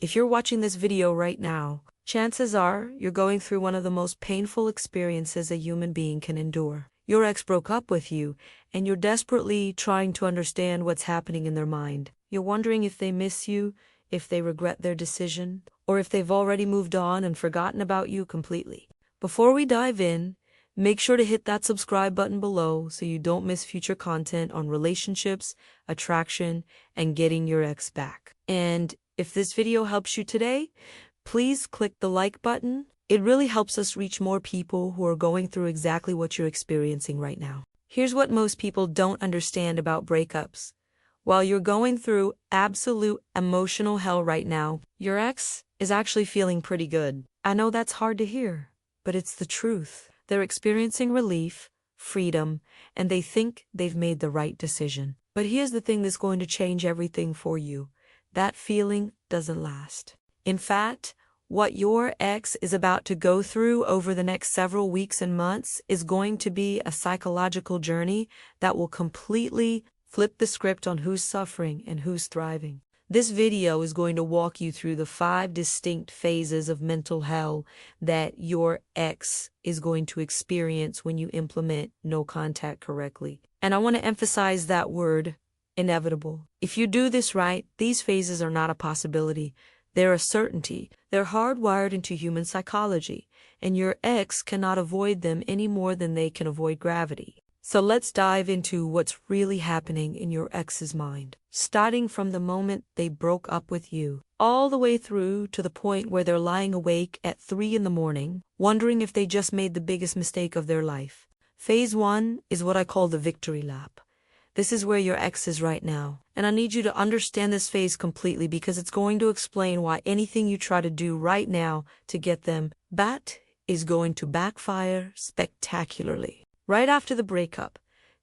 If you're watching this video right now, chances are you're going through one of the most painful experiences a human being can endure. Your ex broke up with you, and you're desperately trying to understand what's happening in their mind. You're wondering if they miss you, if they regret their decision, or if they've already moved on and forgotten about you completely. Before we dive in, make sure to hit that subscribe button below so you don't miss future content on relationships, attraction, and getting your ex back. And if this video helps you today, please click the like button. It really helps us reach more people who are going through exactly what you're experiencing right now. Here's what most people don't understand about breakups. While you're going through absolute emotional hell right now, your ex is actually feeling pretty good. I know that's hard to hear, but it's the truth. They're experiencing relief, freedom, and they think they've made the right decision. But here's the thing that's going to change everything for you. That feeling doesn't last. In fact, what your ex is about to go through over the next several weeks and months is going to be a psychological journey that will completely flip the script on who's suffering and who's thriving. This video is going to walk you through the 5 distinct phases of mental hell that your ex is going to experience when you implement no contact correctly. And I want to emphasize that word, inevitable. If you do this right, these phases are not a possibility. They're a certainty. They're hardwired into human psychology, and your ex cannot avoid them any more than they can avoid gravity. So let's dive into what's really happening in your ex's mind, starting from the moment they broke up with you, all the way through to the point where they're lying awake at 3 a.m, wondering if they just made the biggest mistake of their life. Phase 1 is what I call the victory lap. This is where your ex is right now, and I need you to understand this phase completely because it's going to explain why anything you try to do right now to get them back is going to backfire spectacularly. Right after the breakup,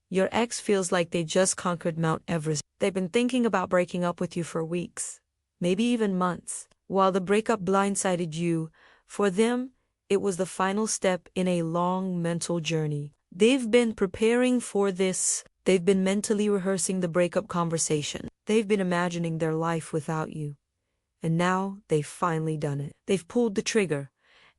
your ex feels like they just conquered Mount Everest. They've been thinking about breaking up with you for weeks, maybe even months. While the breakup blindsided you, for them, it was the final step in a long mental journey. They've been preparing for this. They've been mentally rehearsing the breakup conversation. They've been imagining their life without you. And now they've finally done it. They've pulled the trigger,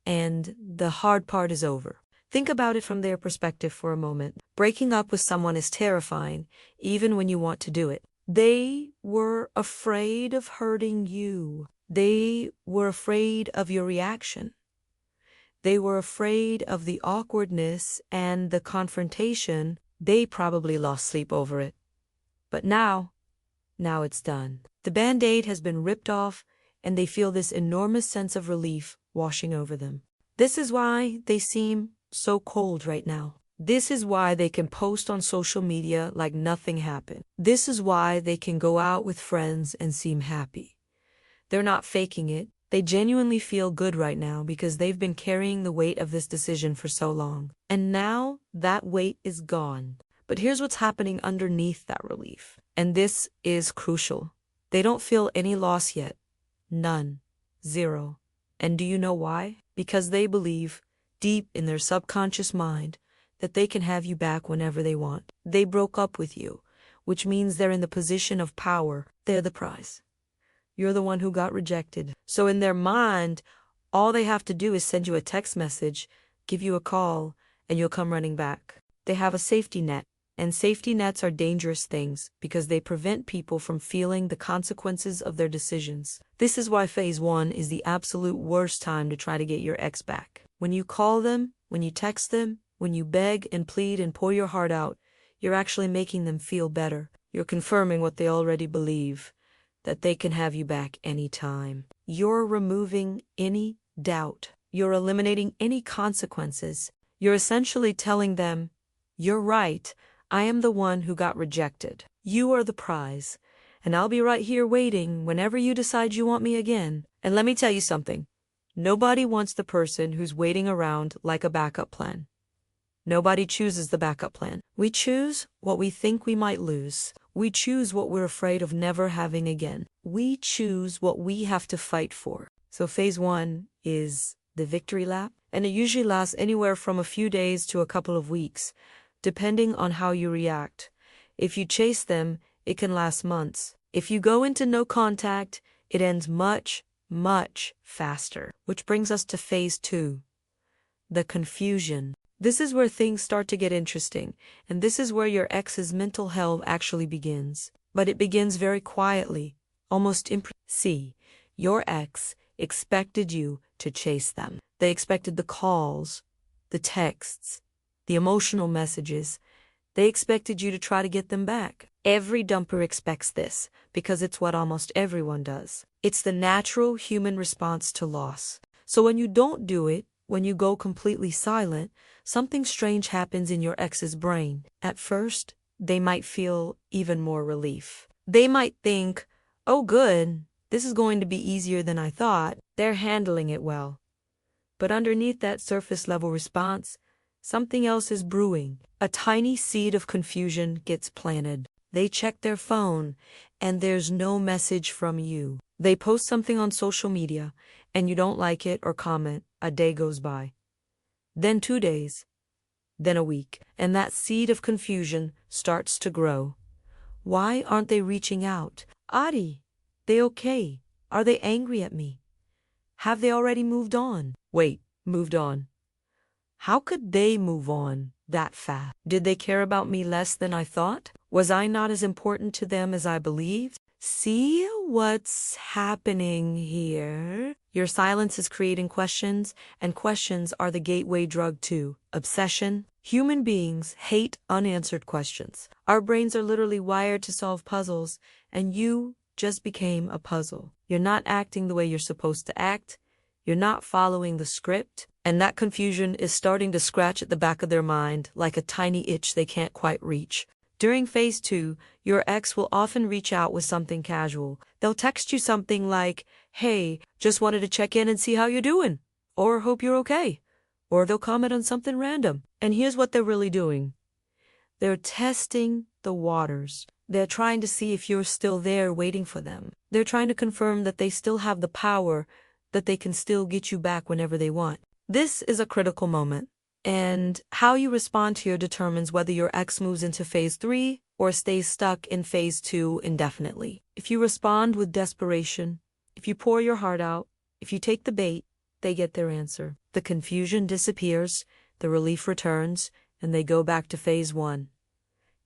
and the hard part is over. Think about it from their perspective for a moment. Breaking up with someone is terrifying, even when you want to do it. They were afraid of hurting you. They were afraid of your reaction. They were afraid of the awkwardness and the confrontation. They probably lost sleep over it. But now it's done. The Band-Aid has been ripped off, and they feel this enormous sense of relief washing over them. This is why they seem so cold right now. This is why they can post on social media like nothing happened. This is why they can go out with friends and seem happy. They're not faking it. They genuinely feel good right now because they've been carrying the weight of this decision for so long. And now that weight is gone. But here's what's happening underneath that relief. And this is crucial. They don't feel any loss yet. None. Zero. And do you know why? Because they believe, deep in their subconscious mind, that they can have you back whenever they want. They broke up with you, which means they're in the position of power. They're the prize. You're the one who got rejected. So in their mind, all they have to do is send you a text message, give you a call, and you'll come running back. They have a safety net, and safety nets are dangerous things because they prevent people from feeling the consequences of their decisions. This is why phase 1 is the absolute worst time to try to get your ex back. When you call them, when you text them, when you beg and plead and pour your heart out, you're actually making them feel better. You're confirming what they already believe, that they can have you back anytime. You're removing any doubt. You're eliminating any consequences. You're essentially telling them, you're right, I am the one who got rejected. You are the prize, and I'll be right here waiting whenever you decide you want me again. And let me tell you something. Nobody wants the person who's waiting around like a backup plan. Nobody chooses the backup plan. We choose what we think we might lose. We choose what we're afraid of never having again. We choose what we have to fight for. So phase 1 is the victory lap, and it usually lasts anywhere from a few days to a couple of weeks, depending on how you react. If you chase them, it can last months. If you go into no contact, it ends much, much faster. Which brings us to phase 2, the confusion. This is where things start to get interesting, and this is where your ex's mental hell actually begins. But it begins very quietly, almost See, your ex expected you to chase them. They expected the calls, the texts, the emotional messages. They expected you to try to get them back. Every dumper expects this, because it's what almost everyone does. It's the natural human response to loss. So when you don't do it, when you go completely silent, something strange happens in your ex's brain. At first, they might feel even more relief. They might think, oh good, this is going to be easier than I thought. They're handling it well. But underneath that surface level response, something else is brewing. A tiny seed of confusion gets planted. They check their phone, and there's no message from you. They post something on social media, and you don't like it or comment. A day goes by. Then 2 days. Then a week. And that seed of confusion starts to grow. Why aren't they reaching out? Adi, they okay? Are they angry at me? Have they already moved on? Wait, moved on? How could they move on that fast? Did they care about me less than I thought? Was I not as important to them as I believed? See what's happening here? Your silence is creating questions, and questions are the gateway drug to obsession. Human beings hate unanswered questions. Our brains are literally wired to solve puzzles, and you just became a puzzle. You're not acting the way you're supposed to act. You're not following the script, and that confusion is starting to scratch at the back of their mind like a tiny itch they can't quite reach. During phase 2, your ex will often reach out with something casual. They'll text you something like, hey, just wanted to check in and see how you're doing, or hope you're okay. Or they'll comment on something random. And here's what they're really doing. They're testing the waters. They're trying to see if you're still there waiting for them. They're trying to confirm that they still have the power, that they can still get you back whenever they want. This is a critical moment. And how you respond here determines whether your ex moves into phase 3 or stays stuck in phase 2 indefinitely. If you respond with desperation, if you pour your heart out, if you take the bait, they get their answer. The confusion disappears, the relief returns, and they go back to phase 1.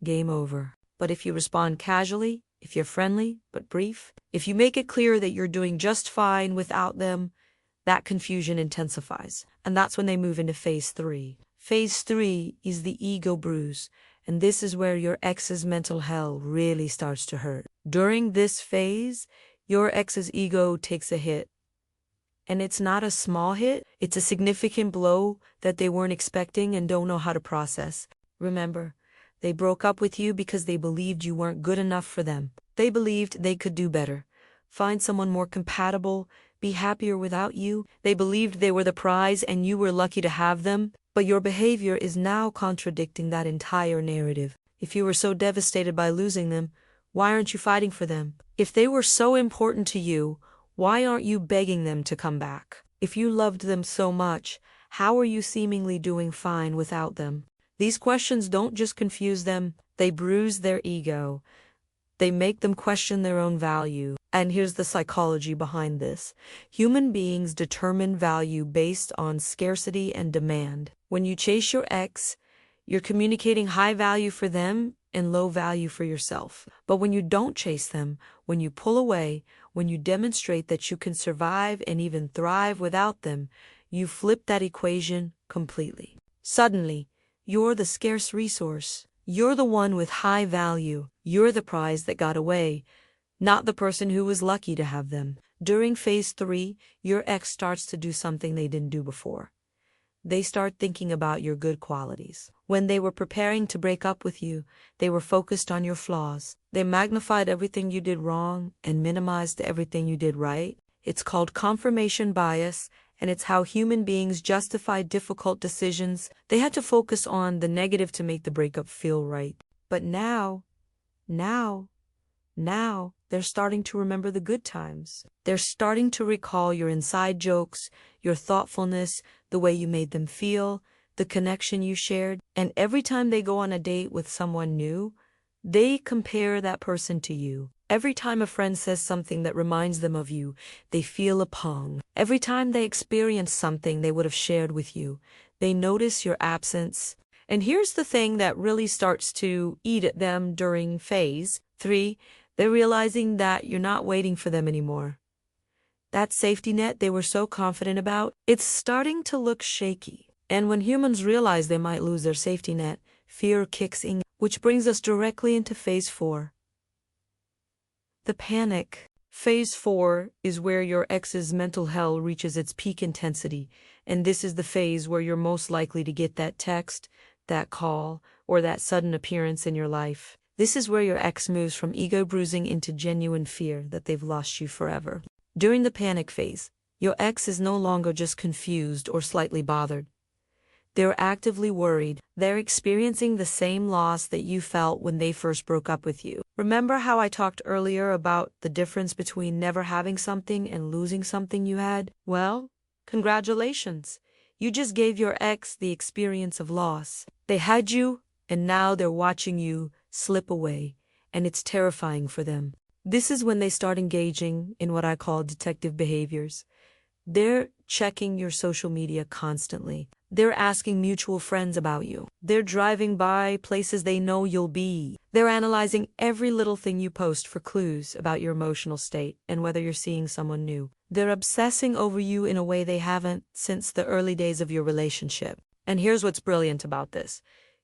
Game over. But if you respond casually, if you're friendly but brief, if you make it clear that you're doing just fine without them, that confusion intensifies, and that's when they move into phase 3. Phase 3 is the ego bruise, and this is where your ex's mental hell really starts to hurt. During this phase, your ex's ego takes a hit. And it's not a small hit, it's a significant blow that they weren't expecting and don't know how to process. Remember, they broke up with you because they believed you weren't good enough for them. They believed they could do better, find someone more compatible, be happier without you. They believed they were the prize and you were lucky to have them, but your behavior is now contradicting that entire narrative. If you were so devastated by losing them, why aren't you fighting for them? If they were so important to you, why aren't you begging them to come back? If you loved them so much, how are you seemingly doing fine without them? These questions don't just confuse them, they bruise their ego. They make them question their own value. And here's the psychology behind this. Human beings determine value based on scarcity and demand. When you chase your ex, you're communicating high value for them and low value for yourself. But when you don't chase them, when you pull away, when you demonstrate that you can survive and even thrive without them, you flip that equation completely. Suddenly, you're the scarce resource. You're the one with high value. You're the prize that got away, not the person who was lucky to have them. During phase 3, your ex starts to do something they didn't do before. They start thinking about your good qualities. When they were preparing to break up with you, they were focused on your flaws. They magnified everything you did wrong and minimized everything you did right. It's called confirmation bias, and it's how human beings justify difficult decisions. They had to focus on the negative to make the breakup feel right. But now, they're starting to remember the good times. They're starting to recall your inside jokes, your thoughtfulness, the way you made them feel, the connection you shared. And every time they go on a date with someone new, they compare that person to you. Every time a friend says something that reminds them of you, they feel a pang. Every time they experience something they would have shared with you, they notice your absence. And here's the thing that really starts to eat at them during phase 3. They're realizing that you're not waiting for them anymore. That safety net they were so confident about, it's starting to look shaky. And when humans realize they might lose their safety net, fear kicks in, which brings us directly into phase 4. The panic. Phase 4 is where your ex's mental hell reaches its peak intensity, and this is the phase where you're most likely to get that text, that call, or that sudden appearance in your life. This is where your ex moves from ego bruising into genuine fear that they've lost you forever. During the panic phase, your ex is no longer just confused or slightly bothered. They're actively worried. They're experiencing the same loss that you felt when they first broke up with you. Remember how I talked earlier about the difference between never having something and losing something you had? Well, congratulations. You just gave your ex the experience of loss. They had you, and now they're watching you slip away, and it's terrifying for them. This is when they start engaging in what I call detective behaviors. They're checking your social media constantly. They're asking mutual friends about you. They're driving by places they know you'll be. They're analyzing every little thing you post for clues about your emotional state and whether you're seeing someone new. They're obsessing over you in a way they haven't since the early days of your relationship. And here's what's brilliant about this.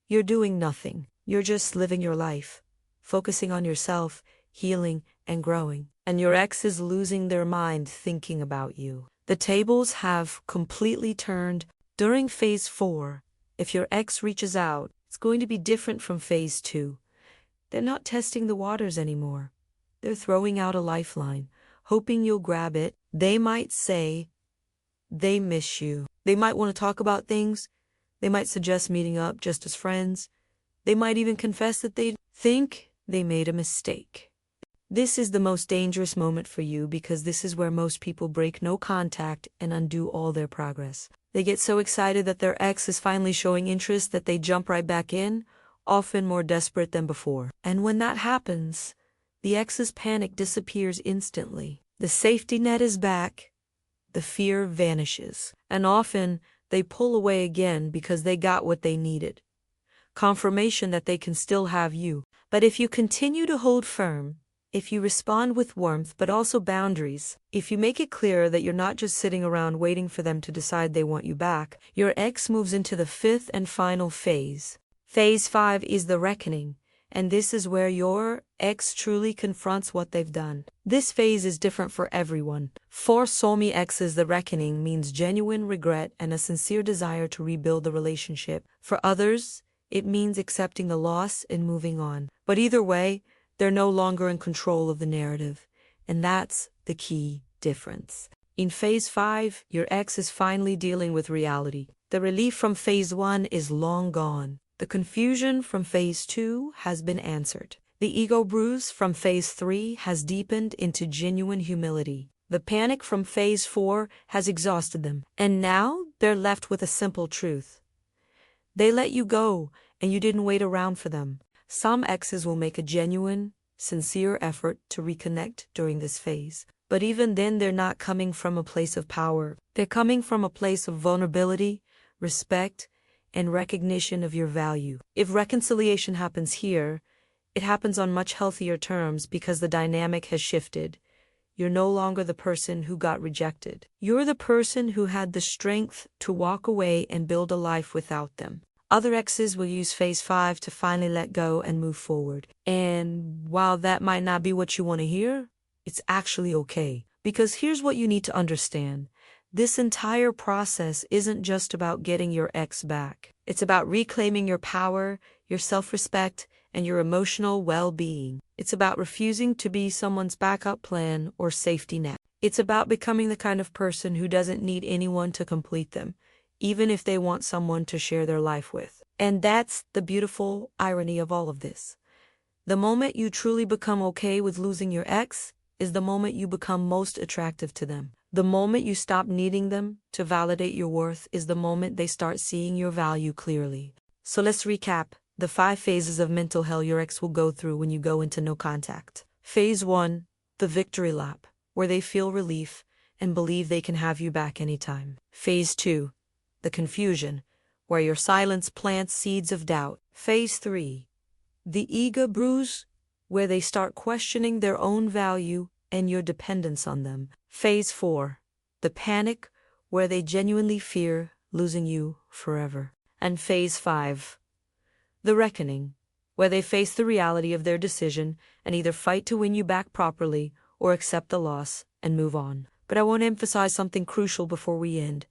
You're doing nothing. You're just living your life, focusing on yourself, healing, and growing. And your ex is losing their mind thinking about you. The tables have completely turned. During phase 4, if your ex reaches out, it's going to be different from phase 2. They're not testing the waters anymore. They're throwing out a lifeline, hoping you'll grab it. They might say they miss you. They might want to talk about things. They might suggest meeting up just as friends. They might even confess that they think they made a mistake. This is the most dangerous moment for you because this is where most people break no contact and undo all their progress. They get so excited that their ex is finally showing interest that they jump right back in, often more desperate than before. And when that happens, the ex's panic disappears instantly. The safety net is back, the fear vanishes, and often they pull away again because they got what they needed. Confirmation that they can still have you. But if you continue to hold firm, if you respond with warmth but also boundaries, if you make it clear that you're not just sitting around waiting for them to decide they want you back, your ex moves into the 5th and final phase. Phase 5 is the reckoning, and this is where your ex truly confronts what they've done. This phase is different for everyone. For Somi exes, the reckoning means genuine regret and a sincere desire to rebuild the relationship. For others, it means accepting the loss and moving on. But either way, they're no longer in control of the narrative, and that's the key difference. In phase 5, your ex is finally dealing with reality. The relief from phase 1 is long gone. The confusion from phase 2 has been answered. The ego bruise from phase 3 has deepened into genuine humility. The panic from phase 4 has exhausted them, and now they're left with a simple truth. They let you go, and you didn't wait around for them. Some exes will make a genuine, sincere effort to reconnect during this phase. But even then, they're not coming from a place of power. They're coming from a place of vulnerability, respect, and recognition of your value. If reconciliation happens here, it happens on much healthier terms because the dynamic has shifted. You're no longer the person who got rejected. You're the person who had the strength to walk away and build a life without them. Other exes will use phase 5 to finally let go and move forward. And while that might not be what you want to hear, it's actually okay. Because here's what you need to understand. This entire process isn't just about getting your ex back. It's about reclaiming your power, your self-respect, and your emotional well-being. It's about refusing to be someone's backup plan or safety net. It's about becoming the kind of person who doesn't need anyone to complete them, even if they want someone to share their life with. And that's the beautiful irony of all of this. The moment you truly become okay with losing your ex is the moment you become most attractive to them. The moment you stop needing them to validate your worth is the moment they start seeing your value clearly. So let's recap the 5 phases of mental hell your ex will go through when you go into no contact. Phase 1, the victory lap, where they feel relief and believe they can have you back anytime. Phase 2, the confusion, where your silence plants seeds of doubt. Phase 3, the ego bruise, where they start questioning their own value and your dependence on them. Phase 4, the panic, where they genuinely fear losing you forever. And Phase 5, the reckoning, where they face the reality of their decision and either fight to win you back properly or accept the loss and move on. But I want to emphasize something crucial before we end.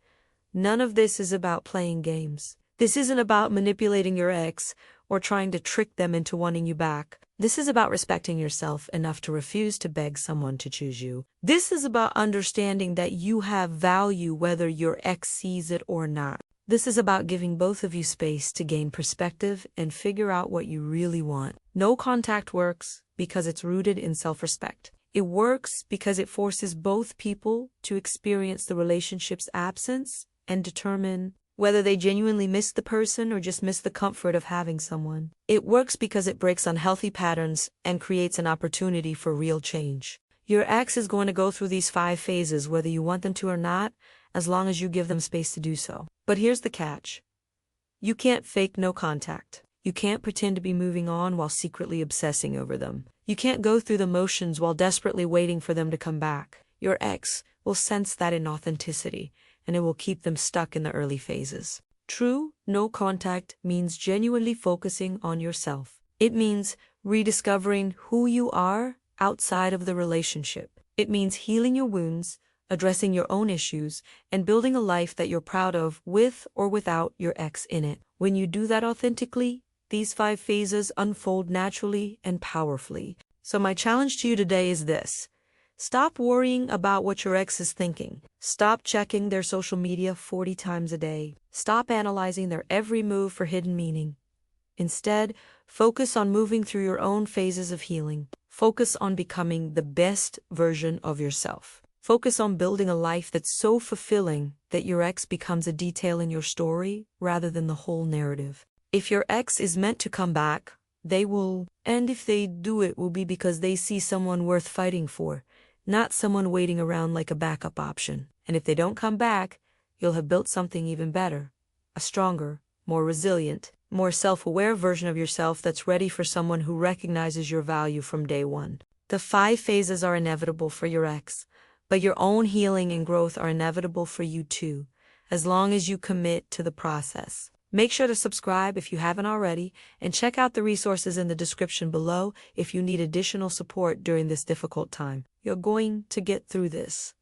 None of this is about playing games. This isn't about manipulating your ex or trying to trick them into wanting you back. This is about respecting yourself enough to refuse to beg someone to choose you. This is about understanding that you have value whether your ex sees it or not. This is about giving both of you space to gain perspective and figure out what you really want. No contact works because it's rooted in self-respect. It works because it forces both people to experience the relationship's absence and determine whether they genuinely miss the person or just miss the comfort of having someone. It works because it breaks unhealthy patterns and creates an opportunity for real change. Your ex is going to go through these 5 phases whether you want them to or not, as long as you give them space to do so. But here's the catch. You can't fake no contact. You can't pretend to be moving on while secretly obsessing over them. You can't go through the motions while desperately waiting for them to come back. Your ex will sense that inauthenticity, and it will keep them stuck in the early phases. True no contact means genuinely focusing on yourself. It means rediscovering who you are outside of the relationship. It means healing your wounds, addressing your own issues, and building a life that you're proud of with or without your ex in it. When you do that authentically, these 5 phases unfold naturally and powerfully. So my challenge to you today is this. Stop worrying about what your ex is thinking. Stop checking their social media 40 times a day. Stop analyzing their every move for hidden meaning. Instead, focus on moving through your own phases of healing. Focus on becoming the best version of yourself. Focus on building a life that's so fulfilling that your ex becomes a detail in your story rather than the whole narrative. If your ex is meant to come back, they will. And if they do, it will be because they see someone worth fighting for, not someone waiting around like a backup option. And if they don't come back, you'll have built something even better, a stronger, more resilient, more self-aware version of yourself that's ready for someone who recognizes your value from day one. The 5 phases are inevitable for your ex, but your own healing and growth are inevitable for you too, as long as you commit to the process. Make sure to subscribe if you haven't already, and check out the resources in the description below if you need additional support during this difficult time. You're going to get through this.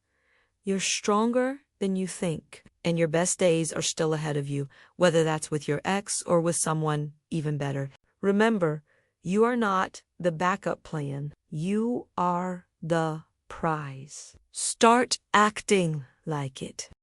You're stronger than you think, and your best days are still ahead of you, whether that's with your ex or with someone even better. Remember, you are not the backup plan. You are the prize. Start acting like it.